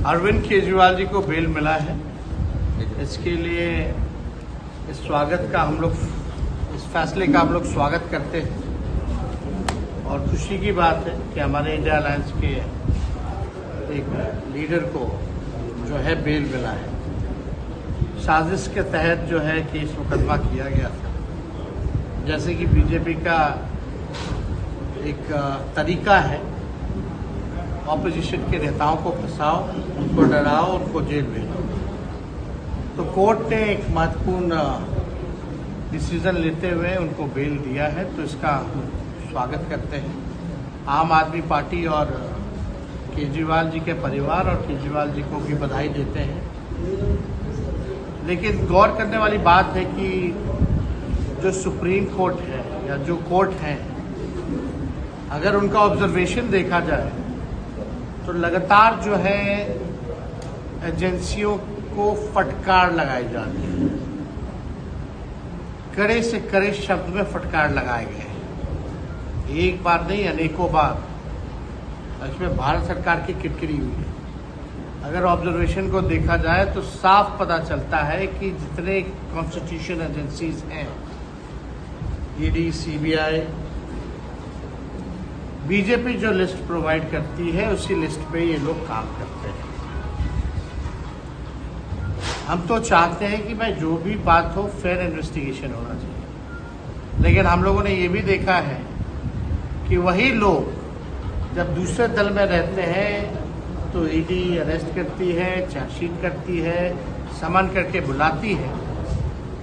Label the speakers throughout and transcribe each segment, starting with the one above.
Speaker 1: अरविंद केजरीवाल जी को बेल मिला है। इसके लिए इस फैसले का हम लोग स्वागत करते हैं और खुशी की बात है कि हमारे इंडिया अलायंस के एक लीडर को जो है बेल मिला है। साजिश के तहत जो है केस मुकदमा किया गया था। जैसे कि बीजेपी का एक तरीका है, ऑपोजिशन के नेताओं को फंसाओ, उनको डराओ, उनको जेल भेजो। तो कोर्ट ने एक महत्वपूर्ण डिसीजन लेते हुए उनको बेल दिया है, तो इसका स्वागत करते हैं। आम आदमी पार्टी और केजरीवाल जी के परिवार और केजरीवाल जी को भी बधाई देते हैं। लेकिन गौर करने वाली बात है कि जो सुप्रीम कोर्ट है या जो कोर्ट है, अगर उनका ऑब्जर्वेशन देखा जाए तो लगातार जो है एजेंसियों को फटकार लगाई जाती है। कड़े से कड़े शब्द में फटकार लगाए गए हैं, एक बार नहीं अनेकों बार। इसमें भारत सरकार की किरकिरी हुई है। अगर ऑब्जर्वेशन को देखा जाए तो साफ पता चलता है कि जितने कॉन्स्टिट्यूशन एजेंसीज हैं, ईडी, सीबीआई, बीजेपी जो लिस्ट प्रोवाइड करती है उसी लिस्ट पे ये लोग काम करते हैं। हम तो चाहते हैं कि भाई जो भी बात हो फेयर इन्वेस्टिगेशन होना चाहिए, लेकिन हम लोगों ने ये भी देखा है कि वही लोग जब दूसरे दल में रहते हैं तो ईडी अरेस्ट करती है, चार्जशीट करती है, समन करके बुलाती है,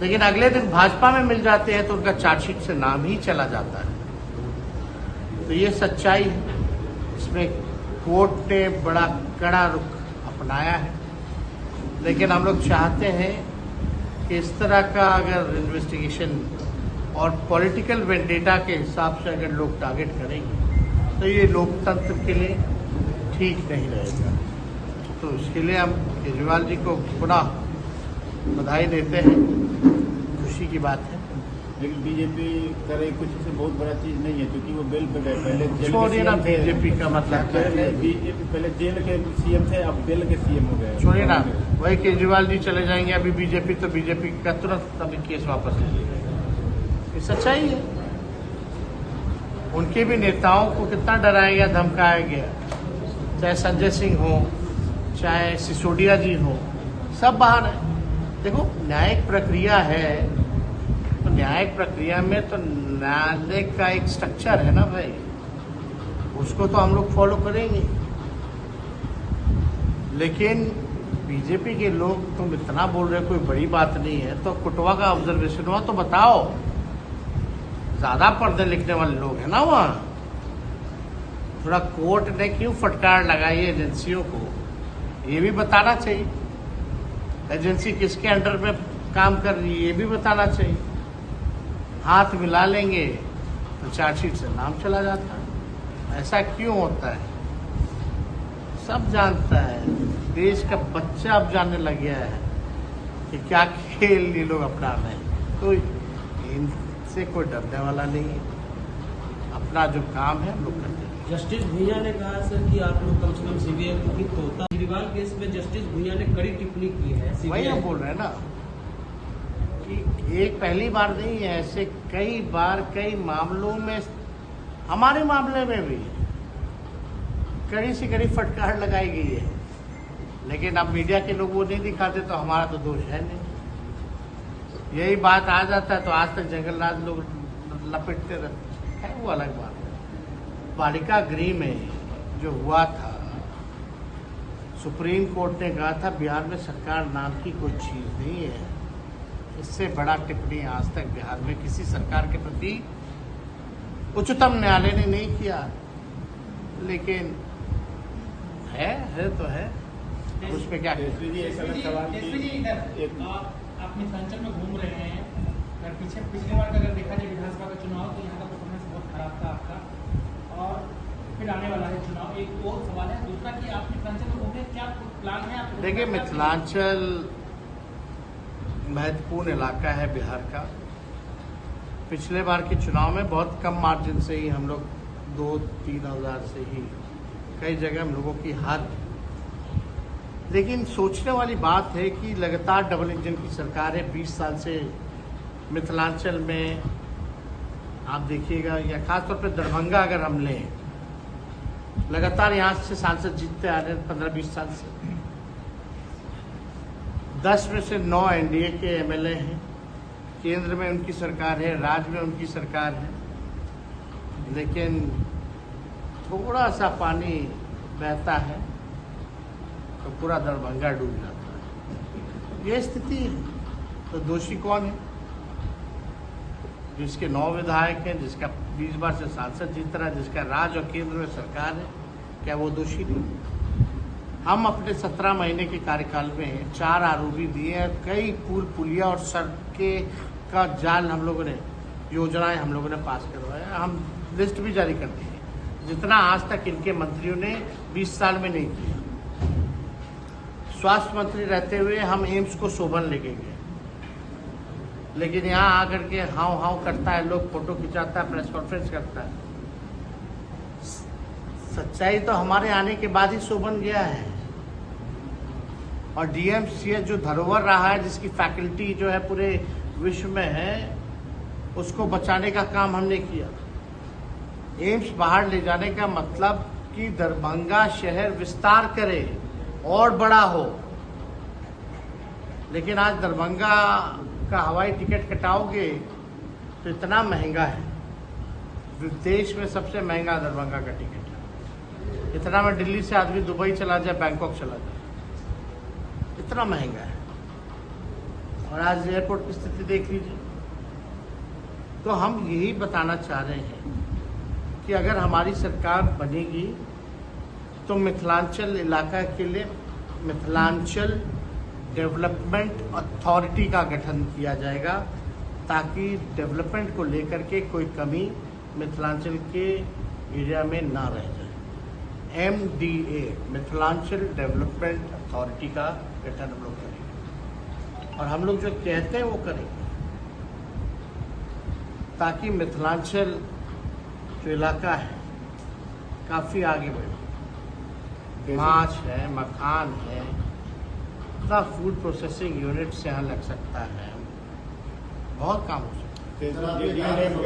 Speaker 1: लेकिन अगले दिन भाजपा में मिल जाते हैं तो उनका चार्जशीट से नाम ही चला जाता है। तो ये सच्चाई है। इसमें कोर्ट ने बड़ा कड़ा रुख अपनाया है, लेकिन हम लोग चाहते हैं कि इस तरह का अगर इन्वेस्टिगेशन और पॉलिटिकल वेंडेटा के हिसाब से अगर लोग टारगेट करेंगे तो ये लोकतंत्र के लिए ठीक नहीं रहेगा। तो इसके लिए हम केजरीवाल जी को पुनः बधाई देते हैं। खुशी की बात है।
Speaker 2: लेकिन बीजेपी करे कुछ से बहुत बड़ा चीज नहीं है, क्योंकि वो बेल पे गए। पहले
Speaker 1: छोड़िए ना, बीजेपी का मतलब क्या है?
Speaker 2: बीजेपी पहले जेल के सीएम थे, अब बेल के सीएम हो गए।
Speaker 1: छोड़िए ना, वही केजरीवाल जी चले जाएंगे अभी बीजेपी, तो बीजेपी का तुरंत अभी केस वापस ले लिया। ये सच्चाई है। उनके भी नेताओं को कितना डराया गया, धमकाया गया, चाहे संजय सिंह हो, चाहे सिसोदिया जी हो, सब बाहर है। देखो, न्यायिक प्रक्रिया है तो न्यायिक प्रक्रिया में तो न्यायालय का एक स्ट्रक्चर है ना भाई, उसको तो हम लोग फॉलो करेंगे। लेकिन बीजेपी के लोग तुम इतना बोल रहे हो कोई बड़ी बात नहीं है, तो कुटवा का ऑब्जर्वेशन हुआ तो बताओ। ज्यादा पढ़ने लिखने वाले लोग हैं ना वहाँ। थोड़ा कोर्ट ने क्यों फटकार लगाई एजेंसियों को, ये भी बताना चाहिए। एजेंसी किसके अंडर में काम कर रही है ये भी बताना चाहिए। हाथ मिला लेंगे तो चार्जशीट से नाम चला जाता है। ऐसा क्यों होता है? सब जानता है, देश का बच्चा अब जानने लग गया है कि क्या खेल ये लोग अपना रहे हैं। तो इनसे कोई डरने वाला नहीं है। अपना जो काम है हम लोग करते हैं।
Speaker 3: जस्टिस भुइयां ने कहा सर कि आप लोग कम से कम सीबीआई को भी तोता। केजरीवाल केस में जस्टिस भुइयां ने कड़ी टिप्पणी की है।
Speaker 1: वही हम बोल रहे हैं ना कि एक पहली बार नहीं है, ऐसे कई बार कई मामलों में, हमारे मामले में भी कड़ी से कड़ी फटकार लगाई गई है। लेकिन अब मीडिया के लोग वो नहीं दिखाते तो हमारा तो दोष है नहीं। यही बात आ जाता है तो आज तक जंगलराज लोग लपेटते रहते हैं, वो अलग बात है। बालिका गृह में जो हुआ था, सुप्रीम कोर्ट ने कहा था बिहार में सरकार नाम की कोई चीज नहीं है। इससे बड़ा टिप्पणी आज तक बिहार में किसी सरकार के प्रति उच्चतम न्यायालय ने नहीं किया। लेकिन है तो है, उसमें क्या
Speaker 4: आप मिथिलांचल में घूम रहे हैं, अगर पिछले बार का अगर देखा जाए विधानसभा का चुनाव तो यहाँ का परफॉर्मेंस बहुत खराब था आपका, और फिर आने वाला है चुनाव। एक और सवाल है, दूसरा कि आप मिथिलांचल में घूमने क्या प्लान है आप?
Speaker 1: देखिए, मिथिलांचल महत्वपूर्ण इलाका है बिहार का। पिछले बार के चुनाव में बहुत कम मार्जिन से ही हम लोग 2-3 हज़ार से ही कई जगह हम लोगों की हार लेकिन सोचने वाली बात है कि लगातार डबल इंजन की सरकार है 20 साल से मिथिलांचल में। आप देखिएगा या खासतौर पे दरभंगा अगर हम लें, लगातार यहाँ से सांसद जीतते आ रहे हैं 15-20 साल से। 10 में से 9 एनडीए के एमएलए हैं, केंद्र में उनकी सरकार है, राज्य में उनकी सरकार है, लेकिन थोड़ा सा पानी बहता है तो पूरा दरभंगा डूब जाता है। ये स्थिति है। तो दोषी कौन है? जिसके 9 विधायक हैं, जिसका 20 बार से सांसद जीत रहा है, जिसका राज्य और केंद्र में सरकार है, क्या वो दोषी नहीं? हम अपने 17 महीने के कार्यकाल में 4 आरओबी दिए हैं, कई पुलिया और सड़कें का जाल हम लोगों ने, योजनाएं हम लोगों ने पास करवाया। हम लिस्ट भी जारी कर दी है, जितना आज तक इनके मंत्रियों ने 20 साल में नहीं किया। स्वास्थ्य मंत्री रहते हुए हम एम्स को शोभन लेके गए, लेकिन यहाँ आकर के हाव हाव करता है, लोग फोटो खिंचाता है, प्रेस कॉन्फ्रेंस करता है। सच्चाई तो हमारे आने के बाद ही शोभन गया है। और डीएमसीएच जो धरोहर रहा है, जिसकी फैकल्टी जो है पूरे विश्व में है, उसको बचाने का काम हमने किया। एम्स बाहर ले जाने का मतलब कि दरभंगा शहर विस्तार करे और बड़ा हो। लेकिन आज दरभंगा का हवाई टिकट कटाओगे तो इतना महंगा है, देश में सबसे महंगा दरभंगा का टिकट है। इतना में दिल्ली से आदमी दुबई चला जाए, बैंकॉक चला जाए, इतना महंगा है। और आज एयरपोर्ट की स्थिति देख लीजिए। तो हम यही बताना चाह रहे हैं कि अगर हमारी सरकार बनेगी तो मिथिलांचल इलाका के लिए मिथिलांचल डेवलपमेंट अथॉरिटी का गठन किया जाएगा, ताकि डेवलपमेंट को लेकर के कोई कमी मिथिलांचल के एरिया में ना रह जाए। MDA मिथिलांचल डेवलपमेंट अथॉरिटी का गठन हम लोग करेंगे, और हम लोग जो कहते हैं वो करेंगे, ताकि मिथिलांचल जो इलाका है काफ़ी आगे बढ़े। माछ है, मखान है, इतना फूड प्रोसेसिंग यूनिट से यहाँ लग सकता है, बहुत काम हो सकता है।